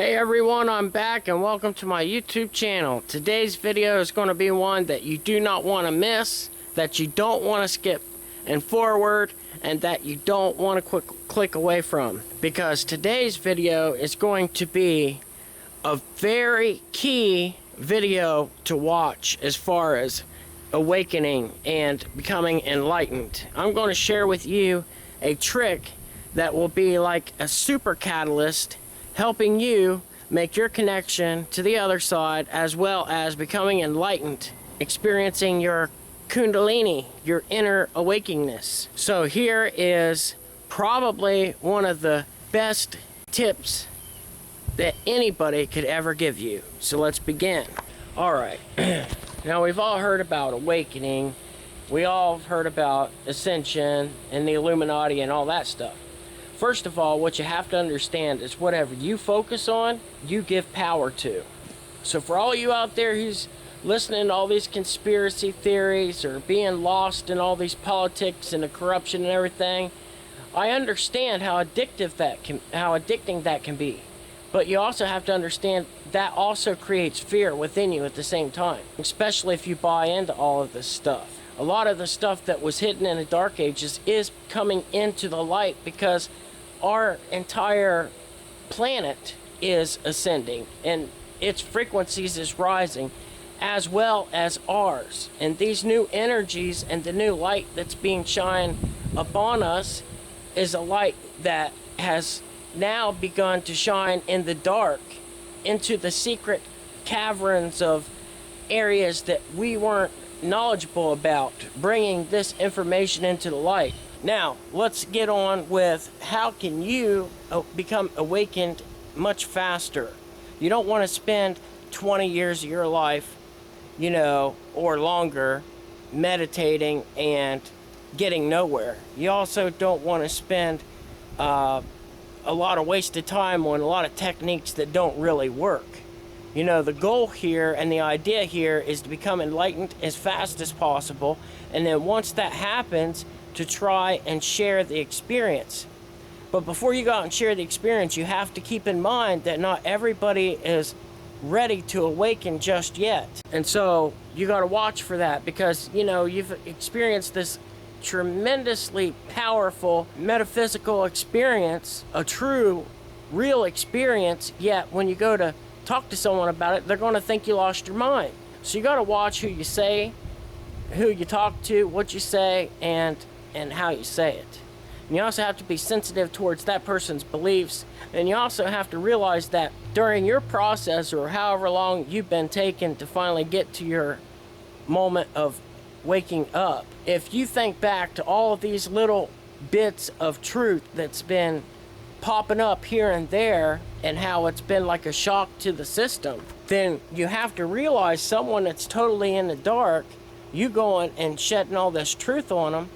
Hey everyone, I'm back and welcome to my YouTube channel. Today's video is going to be one that you do not want to miss, that you don't want to skip and forward, and that you don't want to click away from. Because today's video is going to be a very key video to watch as far as awakening and becoming enlightened. I'm going to share with you a trick that will be like a super catalyst, helping you make your connection to the other side, as well as becoming enlightened, experiencing your kundalini, your inner awakeness. So here is probably one of the best tips that anybody could ever give you. So let's begin. All right. Now we've all heard about awakening. We all have heard about ascension and the Illuminati and all that stuff. First of all, what you have to understand is whatever you focus on, you give power to. So for all you out there who's listening to all these conspiracy theories or being lost in all these politics and the corruption and everything, I understand how addicting that can be. But you also have to understand that also creates fear within you at the same time, especially if you buy into all of this stuff. A lot of the stuff that was hidden in the Dark Ages is coming into the light because our entire planet is ascending and its frequencies is rising, as well as ours. And these new energies and the new light that's being shined upon us is a light that has now begun to shine in the dark, into the secret caverns of areas that we weren't knowledgeable about, bringing this information into the light. Now, let's get on with how can you become awakened much faster. You don't want to spend 20 years of your life, or longer, meditating and getting nowhere. You also don't want to spend a lot of wasted time on a lot of techniques that don't really work. The goal here and the idea here is to become enlightened as fast as possible, and then once that happens, to try and share the experience. But before you go out and share the experience, you have to keep in mind that not everybody is ready to awaken just yet. And so you got to watch for that, because you've experienced this tremendously powerful metaphysical experience, a true real experience, yet when you go to talk to someone about it, they're going to think you lost your mind. So you got to watch who you say, who you talk to, what you say, and how you say it. And you also have to be sensitive towards that person's beliefs, and you also have to realize that during your process, or however long you've been taking to finally get to your moment of waking up, if you think back to all of these little bits of truth that's been popping up here and there, and how it's been like a shock to the system, then you have to realize someone that's totally in the dark, you going and shedding all this truth on them,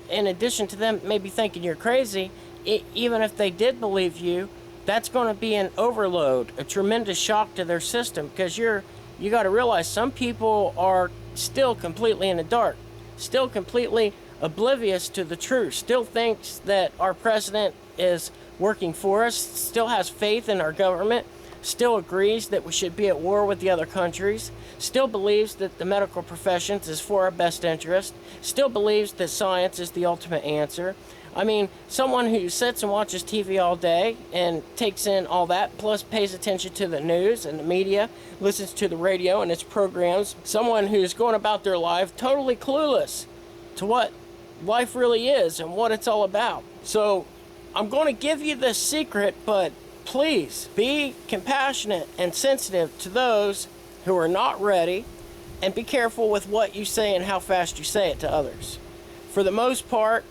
in addition to them maybe thinking you're crazy, even if they did believe you, that's going to be an overload, a tremendous shock to their system, because you got to realize some people are still completely in the dark, still completely oblivious to the truth, still thinks that our president is working for us, still has faith in our government, still agrees that we should be at war with the other countries, still believes that the medical profession is for our best interest, still believes that science is the ultimate answer. I mean, someone who sits and watches TV all day and takes in all that, plus pays attention to the news and the media, listens to the radio and its programs, someone who's going about their life totally clueless to what life really is and what it's all about. So I'm going to give you this secret, but please be compassionate and sensitive to those who are not ready, and be careful with what you say and how fast you say it to others. For the most part,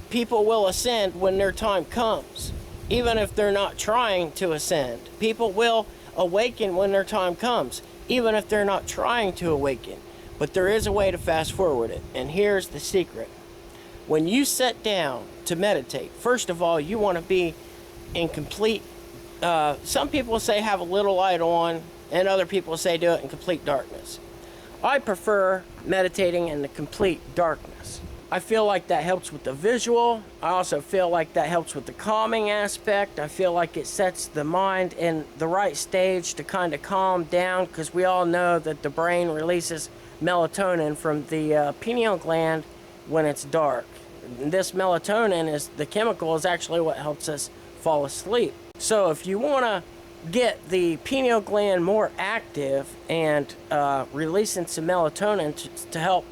people will ascend when their time comes, even if they're not trying to ascend. People will awaken when their time comes, even if they're not trying to awaken. But there is a way to fast forward it, and here's the secret. When you sit down to meditate, first of all, you want to be in complete, some people say have a little light on, and other people say do it in complete darkness. I prefer meditating in the complete darkness. I feel like that helps with the visual. I also feel like that helps with the calming aspect. I feel like it sets the mind in the right stage to kind of calm down, because we all know that the brain releases melatonin from the pineal gland when it's dark. This melatonin, is the chemical, is actually what helps us fall asleep. So if you want to get the pineal gland more active and releasing some melatonin to help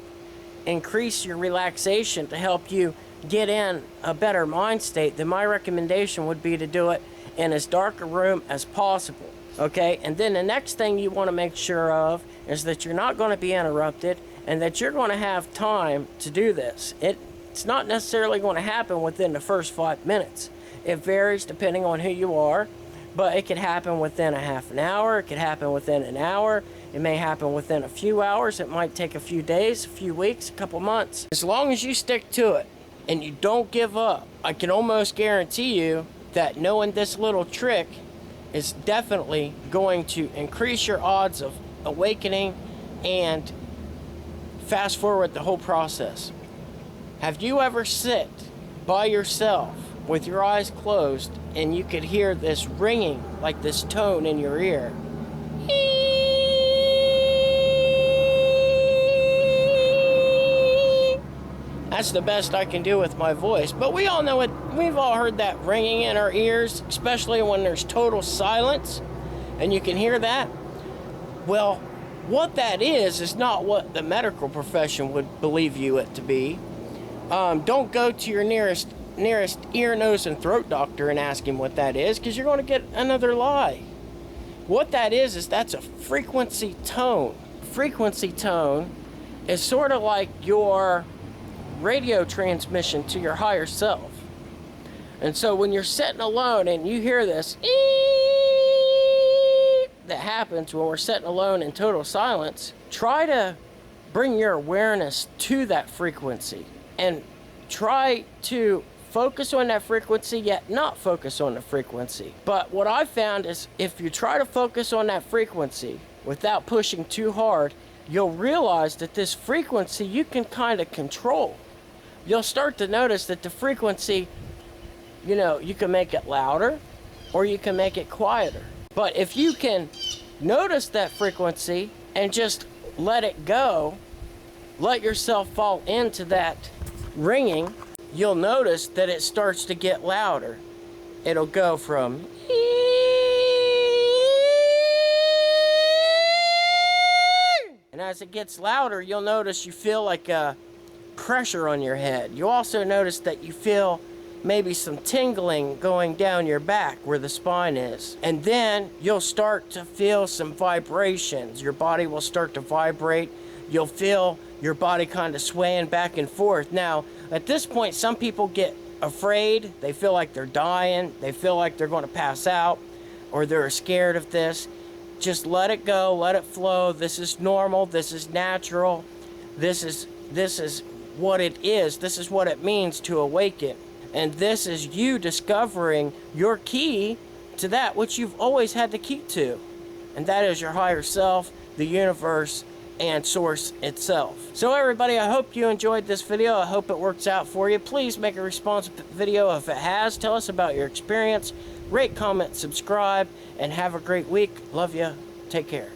increase your relaxation, to help you get in a better mind state, then my recommendation would be to do it in as dark a room as possible. Okay, and then the next thing you want to make sure of is that you're not going to be interrupted, and that you're going to have time to do this. It's not necessarily going to happen within the first 5 minutes. It varies depending on who you are, but it could happen within a half an hour, it could happen within an hour, it may happen within a few hours, it might take a few days, a few weeks, a couple months. As long as you stick to it and you don't give up, I can almost guarantee you that knowing this little trick is definitely going to increase your odds of awakening and fast forward the whole process. Have you ever sit by yourself with your eyes closed and you could hear this ringing, like this tone in your ear? That's the best I can do with my voice, but we all know it. We've all heard that ringing in our ears, especially when there's total silence and you can hear that. Well, what that is not what the medical profession would believe you it to be. Don't go to your nearest ear, nose, and throat doctor and ask him what that is, because you're going to get another lie. What that is that's a frequency tone. Frequency tone is sort of like your radio transmission to your higher self. And so when you're sitting alone and you hear this that happens when we're sitting alone in total silence, try to bring your awareness to that frequency and try to focus on that frequency, yet not focus on the frequency. But what I found is if you try to focus on that frequency without pushing too hard, you'll realize that this frequency you can kind of control. You'll start to notice that the frequency, you can make it louder or you can make it quieter. But if you can notice that frequency and just let it go, let yourself fall into that ringing, you'll notice that it starts to get louder. It'll go from and as it gets louder, you'll notice you feel like a pressure on your head. You also notice that you feel maybe some tingling going down your back where the spine is. And then you'll start to feel some vibrations. Your body will start to vibrate. You'll feel your body kind of swaying back and forth. Now, at this point, some people get afraid. They feel like they're dying. They feel like they're going to pass out, or they're scared of this. Just let it go. Let it flow. This is normal. This is natural. This is what it is. This is what it means to awaken. And this is you discovering your key to that which you've always had the key to. And that is your higher self, the universe, and source itself. So everybody, I hope you enjoyed this video. I hope it works out for you. Please make a response video if it has. Tell us about your experience. Rate, comment, subscribe, and have a great week. Love you. Take care.